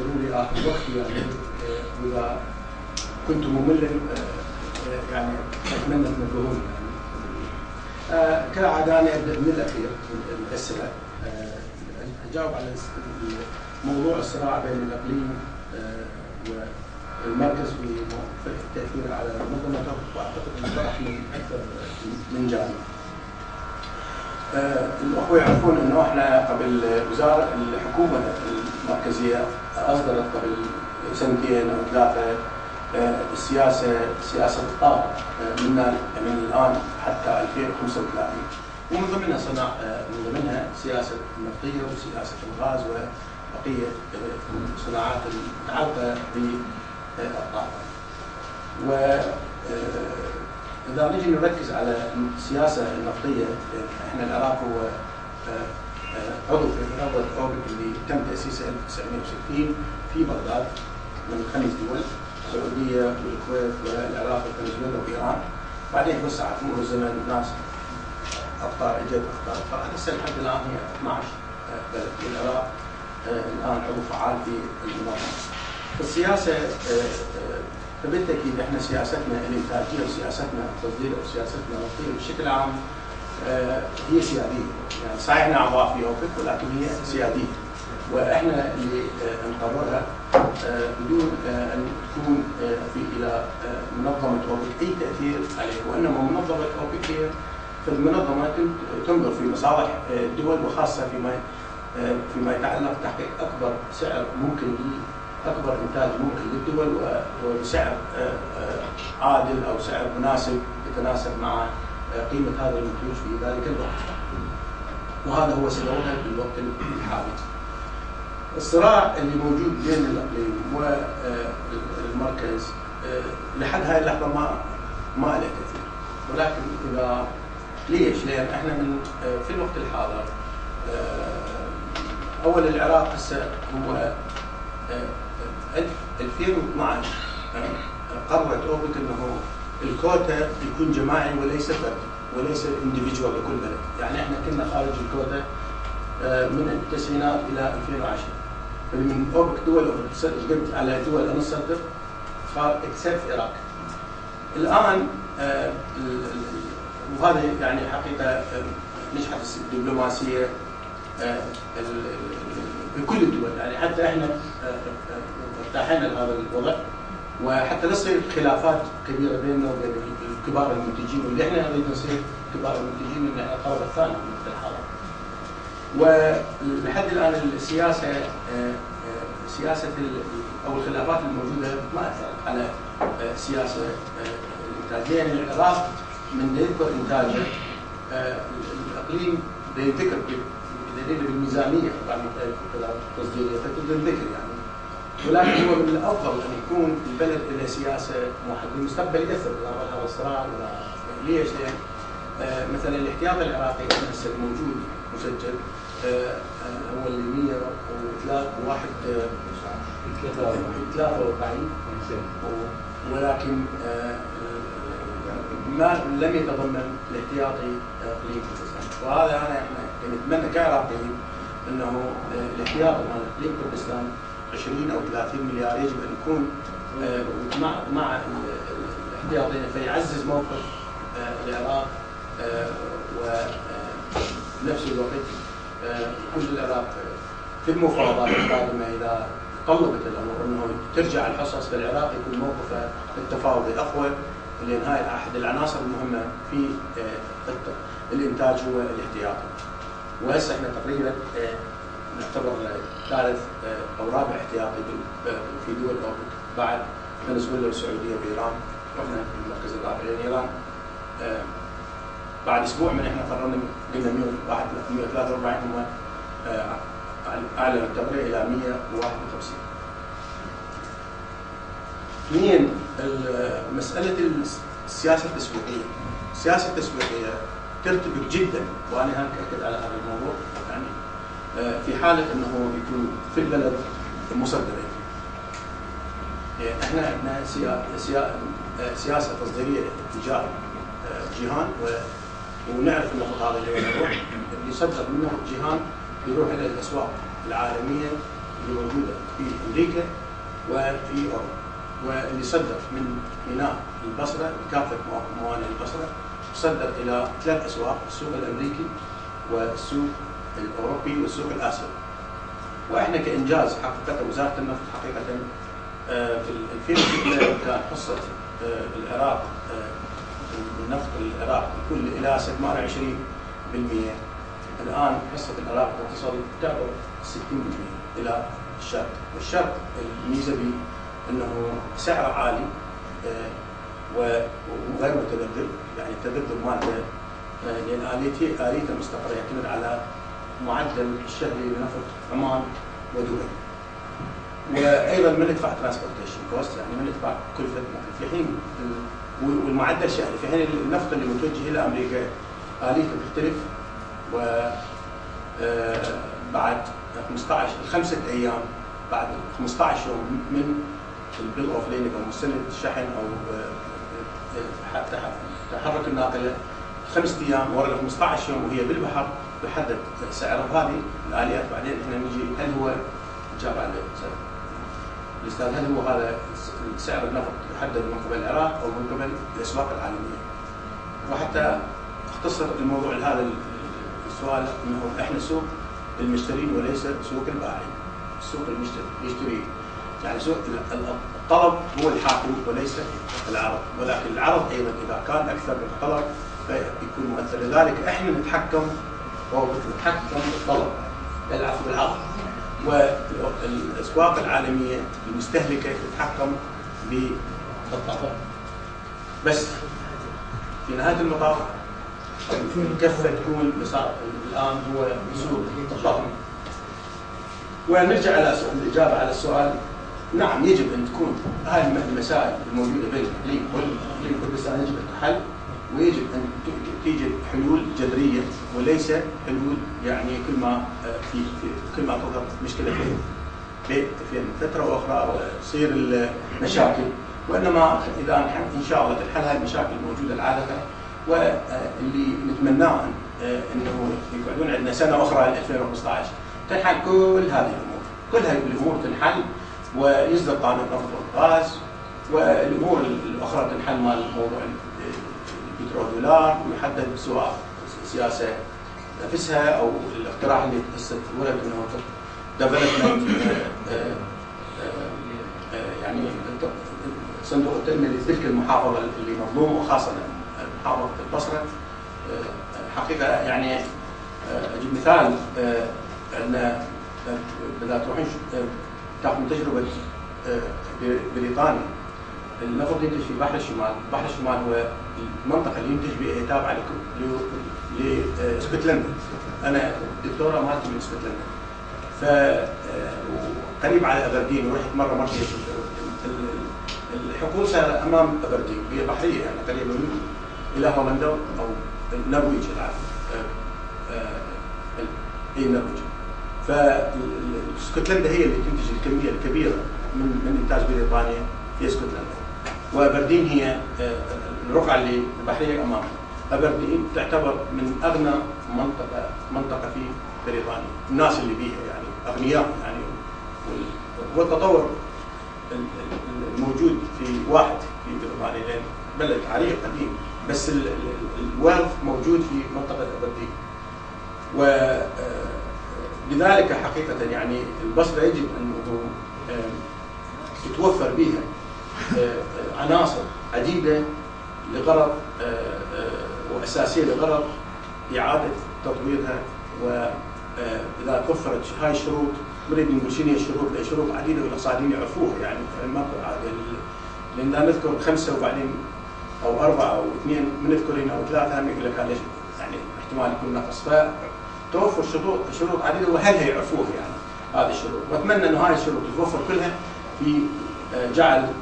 ضروري اخذ وقتي يعني، واذا كنت مملا يعني اتمنى تنبهوني يعني. كالعاده انا ابدا من الاخير الاسئله. اجاوب على موضوع الصراع بين الاقليم والمركز في التاثير على منظمته، واعتقد انه طرح من اكثر من جانب. الاخوه يعرفون انه احنا قبل وزاره الحكومه المركزيه اصدرت قبل سنتين او ثلاثه سياسه الطاقه من الان حتى 2035، ومن ضمنها سياسه النفطيه وسياسه الغاز وبقيه الصناعات المتعلقه بالطاقه. إذا نجي نركز على السياسة النفطية، احنا العراق هو عضو في منظمة أوبك اللي تم تأسيسها 1960 في بغداد من 5 دول: السعودية والكويت والعراق وفنزويلا وإيران. بعدين توسعت مرور الزمن، ناس أقطار إجت أقطار، هسه لحد الآن هي 12 بلد. والعراق الآن عضو فعال في المنظمة. السياسة فبالتاكيد احنا سياستنا الانتاجيه وسياستنا التصدير وسياستنا النفطيه بشكل عام هي سياديه، يعني صحيح احنا اعضاء في اوبك ولكن هي سياديه، واحنا اللي نقررها بدون ان تكون الى منظمه اوبك اي تاثير عليه، وانما منظمه اوبك هي في المنظمه تنظر في مصالح الدول، وخاصه فيما يتعلق بتحقيق اكبر سعر ممكن أكبر إنتاج ممكن للدول وبسعر عادل أو سعر مناسب يتناسب مع قيمة هذا المنتوج في ذلك الوقت. وهذا هو سببها في الوقت الحالي. الصراع اللي موجود بين الإقليم والمركز لحد هاي اللحظة ما له كثير، ولكن إذا ليش؟ لأن إحنا في الوقت الحاضر أول العراق هسه هو 2012 قررت اوبك انه الكوتا يكون جماعي وليس فردي وليس انديفيدوال لكل بلد، يعني احنا كنا خارج الكوتا من التسعينات الى 2010. من اوبك دول قمت على دول انا صدر اكسبت العراق. الان وهذا يعني حقيقه نجحت الدبلوماسيه في كل الدول، يعني حتى احنا ارتاحنا لهذا الوضع، وحتى لا تصير خلافات كبيره بيننا وبين الكبار المنتجين، واللي احنا نريد نصير كبار المنتجين من الطرف الثاني من الحاله. ولحد الان السياسه او الخلافات الموجوده ما اثرت على السياسه الانتاجيه. يعني العراق من يذكر انتاجه الاقليم يذكر بدليل بالميزانيه طبعا التصديريه فتنذكر يعني، ولكن هو من الافضل ان يكون البلد له سياسه موحده بالمستقبل ياثر على هذا الصراع. ليش؟ لان مثلا الاحتياط العراقي هسه الموجود مسجل هو اللي 143 ولكن ما لم يتضمن الاحتياطي اقليم كردستان، وهذا احنا نتمنى كعراقيين انه الاحتياطي مال اقليم كردستان 20 او 30 مليار يجب ان يكون مع الاحتياطي فيعزز موقف العراق، ونفس الوقت كل العراق في المفاوضات القادمه اذا طلبت الامور انه ترجع الحصص، فالعراق يكون موقفه التفاوضي اقوى، لان هاي احد العناصر المهمه في الانتاج هو الاحتياطي. وهسه احنا تقريبا نعتبر ثالث او رابع احتياطي في دول اوبك بعد فنزويلا والسعوديه وايران، واحنا في المركز الرابع. يعني ايران بعد اسبوع من احنا قررنا قلنا 143 هم اعلى التقرير الى 151. اثنين، مساله السياسه التسويقيه. السياسه التسويقيه ترتبك جدا، وانا هناك اكد على هذا الموضوع، يعني في حاله انه يكون في البلد مصدرين. يعني احنا عندنا سياسه تصديريه تجاه جيهان، ونعرف انه هذا اللي يروح اللي يصدر منه جيهان يروح الى الاسواق العالميه اللي موجوده في امريكا وفي اوروبا. واللي صدر من ميناء البصره كافه موانئ البصره صدر الى 3 اسواق، السوق الامريكي والسوق الاوروبي والسوق الاسيوي. واحنا كانجاز حققته وزاره النفط حقيقه في 2006 كان حصه العراق النفط العراق يكون الى 28%. الان حصه العراق تعتبر 60% الى الشرق، والشرق الميزه به انه سعره عالي وغير متذبذب، يعني التذبذب مالته لان اليته المستقره يعتمد على معدل الشهري لنفط عمان ودبي. وايضا ما ندفع ترانسبورتيشن كوست، يعني ما ندفع كلفه نقل في حين والمعدل شهري، في حين النفط اللي متوجه الى امريكا اليته تختلف. و بعد 5 ايام بعد 15 يوم من البيل اوف لينك او مستند الشحن او تحرك الناقله 5 ايام ورا 15 يوم وهي بالبحر يحدد سعرها. هذه الاليات بعدين احنا نجي هل هو جاب على الاستاذ هل هو هذا سعر النفط يحدد من قبل العراق او من قبل الاسواق العالميه. وحتى اختصر الموضوع لهذا السؤال انه احنا سوق المشترين وليس سوق البائعين. السوق المشتري يعني سوق الطلب هو الحاكم وليس العرض، ولكن العرض ايضا اذا كان اكثر من الطلب فيكون مؤثر. لذلك احنا نتحكم بالطلب العفو بالعرض، والاسواق العالميه المستهلكه تتحكم بالطلب. بس في نهايه المطاف الكفه تكون الان هو سوق الطلب. ونرجع على الاجابه على السؤال. نعم يجب ان تكون هذه المسائل الموجوده بين الاقليم والكردستان يجب ان تحل، ويجب ان توجد حلول جذريه وليس حلول يعني كل ما تظهر مشكله في فتره اخرى وتصير المشاكل، وانما اذا ان شاء الله تنحل هذه المشاكل الموجوده العالقه، واللي نتمناه انه يقعدون عندنا سنه اخرى 2015 تنحل كل هذه الامور، كل هذه الامور تنحل ويصدر قانون النفط والغاز، والامور الاخرى تنحل مال موضوع البترودولار ويحدد سواء سياسه نفسها او الاقتراح اللي ورد انه ديفلوبمنت يعني صندوق التنميه لتلك المحافظه اللي مظلومه وخاصه محافظه البصره. حقيقه يعني اجيب مثال ان اذا تروحين تاخذون تجربه بريطانيا، النفط ينتج في بحر الشمال، بحر الشمال هو المنطقه اللي ينتج بها تابعه لاسكتلندا. انا دكتوره مالتي من اسكتلندا، قريب على ابردين، ورحت مره مرتين. الحكومه صار امام ابردين، هي بحريه يعني قريبه الى هولندا او النرويج العفو هي النرويج. فاسكتلندا هي اللي تنتج الكميه الكبيره من انتاج بريطانيا في اسكتلندا، وابردين هي الرقعه اللي البحريه امامها. ابردين تعتبر من اغنى منطقه في بريطانيا، الناس اللي بيها يعني اغنياء يعني، والتطور الموجود في واحد في بريطانيا لان بلد عريق قديم، بس الويلث موجود في منطقه ابردين. ولذلك حقيقه يعني البصره يجب انه تتوفر بها عناصر عديده لغرض واساسيه لغرض اعاده تطويرها. واذا توفرت هاي الشروط، نريد نقول شنو هي الشروط؟ شروط عديده والاقتصاديين يعرفوها يعني ما لان نذكر 5 وبعدين او 4 او 2 بنذكر او 3 هم يقول لك ليش يعني احتمال يكون نقص. فتوفر شروط عديده وهل يعرفوها يعني هذه الشروط، واتمنى انه هاي الشروط تتوفر كلها في جعل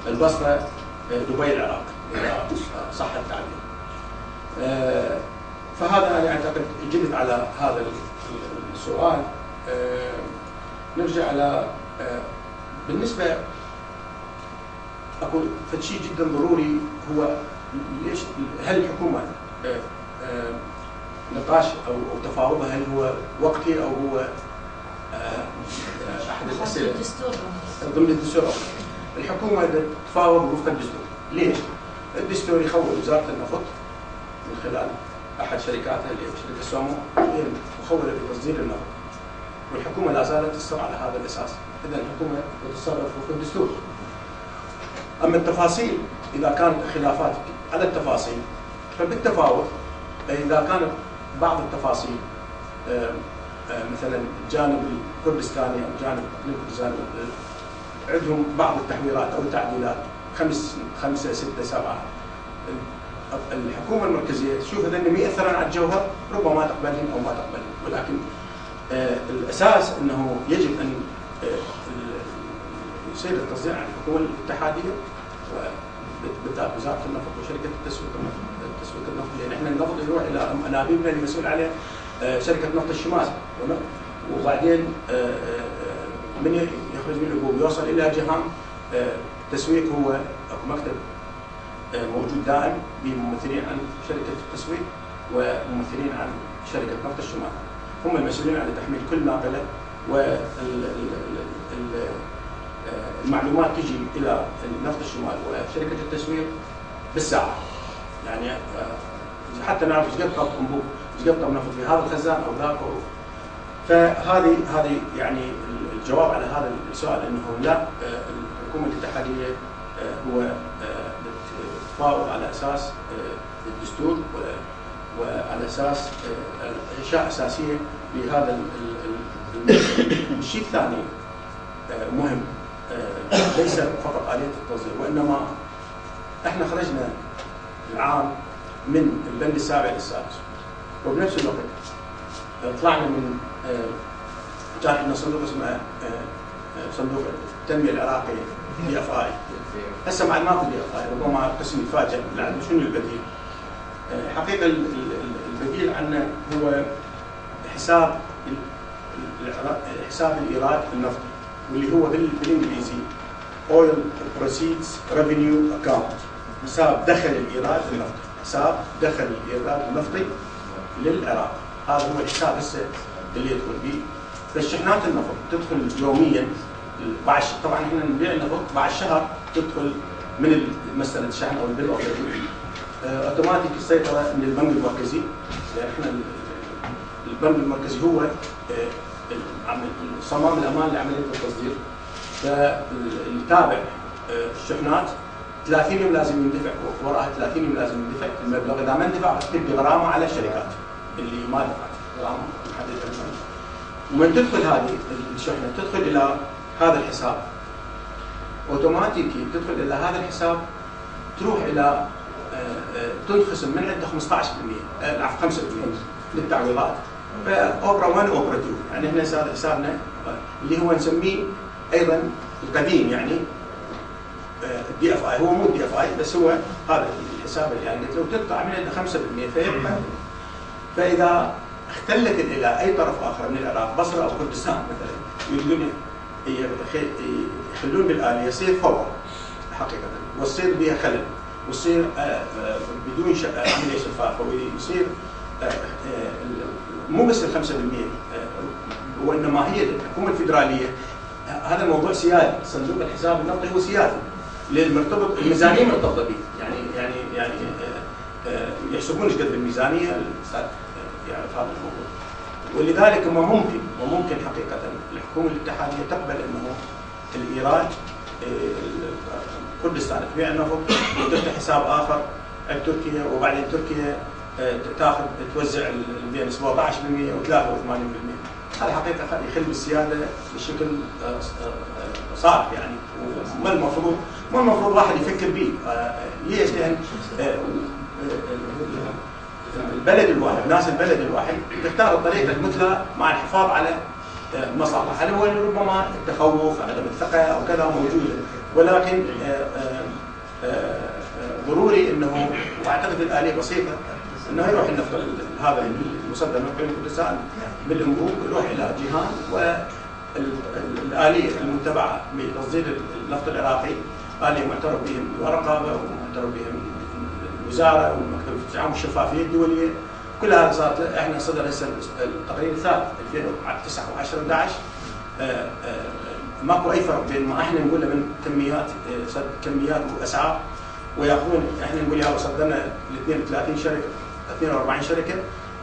البصره دبي العراق اذا صح التعبير. فهذا انا اعتقد جدت على هذا السؤال. نرجع على بالنسبه اقول فشيء جدا ضروري هو ليش هل الحكومه نقاش او تفاوضها هل هو وقتي او هو احد الاسئله ضمن الدستور. الحكومه تتفاوض وفق الدستور. ليش؟ الدستور يخول وزاره النفط من خلال احد شركاتها اللي هي شركه سومو مخوله بتصدير النفط، والحكومه لا زالت تستمر على هذا الاساس. اذا الحكومه تتصرف وفق الدستور. اما التفاصيل اذا كانت خلافات على التفاصيل فبالتفاوض، اذا كانت بعض التفاصيل مثلا الجانب الكردستاني او الجانب الكردستاني عندهم بعض التحويرات او التعديلات 5 6 7 الحكومه المركزيه تشوف هذول ياثرون على الجوهر، ربما تقبلهم او ما تقبلهم، ولكن الاساس انه يجب ان يصير التصدير عن الحكومه الاتحاديه وبالذات وزاره النفط وشركه التسويق النفط، لان احنا النفط يروح الى انابيبنا المسؤول عليه شركه نفط الشمال، وبعدين من يخرج من الانبوب يوصل الى جهام التسويق. هو اكو مكتب موجود دائم بممثلين عن شركه التسويق وممثلين عن شركه نفط الشمال، هم المسؤولين عن تحميل كل ناقله، والمعلومات تجي الى نفط الشمال وشركه التسويق بالساعه. يعني حتى نعرف ايش قد طب انبوب، ايش قد طب نفط في هذا الخزان او ذاك. فهذه يعني الجواب على هذا السؤال انه لا، الحكومه الاتحاديه هو تتفاوض على اساس الدستور وعلى اساس اشياء اساسيه لهذا الشيء الثاني مهم، ليس فقط آلية التصدير، وانما احنا خرجنا العام من البند السابع للسادس، وبنفس الوقت طلعنا من كان عندنا صندوق اسمه صندوق التنميه العراقي DFI. هسه مع ماكو DFI، ربما القسم يتفاجئ شنو البديل. حقيقه البديل عندنا هو حساب الايراد النفطي، واللي هو بالانجليزي Oil Proceeds Revenue Account، حساب دخل الايراد النفطي، حساب دخل الايراد النفطي للعراق. هذا هو الحساب هسه اللي يدخل به. فالشحنات النفط تدخل يوميا، طبعا احنا نبيع النفط بعد شهر تدخل من مساله الشحن او البيل اوردر اوتوماتيك السيطره من البنك المركزي، لان احنا البنك المركزي هو صمام الامان لعمليه التصدير. فاللي تابع الشحنات 30 يوم لازم يندفع، وراها 30 يوم لازم يندفع المبلغ. اذا ما اندفع تبقى غرامه على الشركات اللي ما دفعت، غرامه محدده. ومن تدخل هذه الشحنه تدخل الى هذا الحساب اوتوماتيكي، تدخل الى هذا الحساب تروح الى تنخصم من عنده 15% العفو 5% للتعويضات. فاوبرا 1 واوبرا 2، يعني احنا صار حسابنا اللي هو نسميه ايضا القديم، يعني DFI، هو مو DFI بس هو هذا الحساب اللي يعني لو تقطع من عنده 5% فيبقى. فاذا اختلت الى اي طرف اخر من العراق، بصره او كردستان مثلا، يريدون يخلون بالآلية يصير فور حقيقه، ويصير بها خلل، ويصير بدون عمليه شفافه، ويصير مو بس ال 5%، وانما هي الحكومه الفدراليه. هذا الموضوع سيادي، صندوق الحساب النفطي هو سيادي للمرتبط، الميزانيه مرتبطه به، يعني يحسبون ايش قد الميزانيه، الاستاذ يعرف هذا الموضوع. ولذلك ممكن حقيقه الحكومه الاتحاديه تقبل انه الايراد كردستان تبيع النفط وتفتح حساب اخر عند تركيا، وبعدين تركيا تاخذ توزع بين 17% و 83%. هذا حقيقه يخل بالسياده بشكل صعب يعني، وما المفروض واحد يفكر به. ليش؟ لان البلد الواحد، ناس البلد الواحد تختار الطريقه المثلى مع الحفاظ على مصالح. هل هو ربما التخوف، عدم الثقه او كذا موجوده، ولكن ضروري انه، واعتقد الاليه بسيطه، انه يروح النفط هذا المصدر من كردستان بالانبوب يروح الى جيهان، والاليه المتبعه بتصدير النفط العراقي اليه معترف بها من الرقابه ومعترف بها من الوزاره ومكتب التعاون والشفافيه الدوليه. كل هذا صارت. احنا صدر هسه التقرير الثالث 2009 و10 11 ماكو اي فرق بين ما احنا نقول له من كميات واسعار، وياخذون احنا نقول يلا صدرنا ل 32 شركه 42 شركه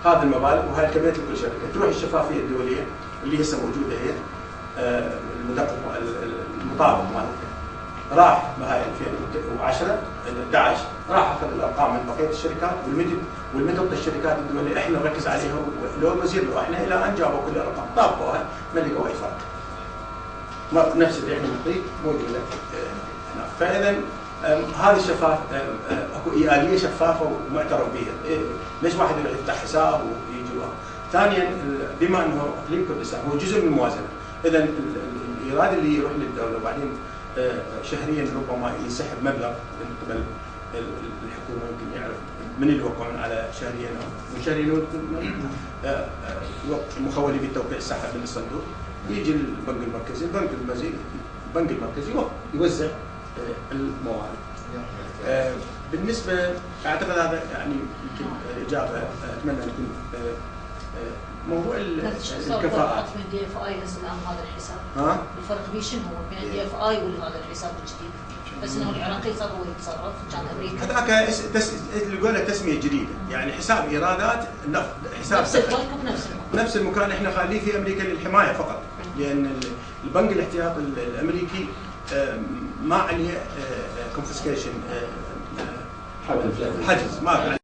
هذه المبالغ وهاي الكميات لكل شركه. تروح الشفافيه الدوليه اللي هسه موجوده هي المدقق المطابق مالتها راح بهاي 2010 11 راح اخذ الارقام من بقيه الشركات والمدد الشركات الدوليه احنا نركز عليها لو المزيد لو احنا الى ان جابوا كل الارقام طابقوها ما لقوا اي فرق. نفس اللي احنا نعطيه موجوده هناك. فاذا هذه الشفاف اكو آلية شفافه ومعترف بها. ليش واحد يروح يفتح حساب ويجي ثانيا بما انه اقليم كردستان هو جزء من الموازنه، اذا الايراد اللي يروح للدوله وبعدين شهريا ربما ينسحب مبلغ من قبل الحكومه يمكن يعرف من اللي يوقعون على شهريا او شهريا مخولي بالتوقيع السحب من الصندوق، يجي البنك المركزي، البنك المركزي يوزع الموارد. بالنسبه اعتقد هذا يعني يمكن اجابه اتمنى ان تكون موضوع الكفاءات. من دي اف اي هسه الان هذا الحساب الفرق بين شنو هو بين الدي اف اي وهذا الحساب الجديد؟ بس انه العراقي صار هو يتصرف كان امريكا هذاك اللي يقول لك تسميه جديده يعني حساب ايرادات النفط حساب نفس البنك بنفس المكان احنا خاليه في امريكا للحمايه فقط، لان البنك الاحتياطي الامريكي ما عليه كونفسكيشن حجز ما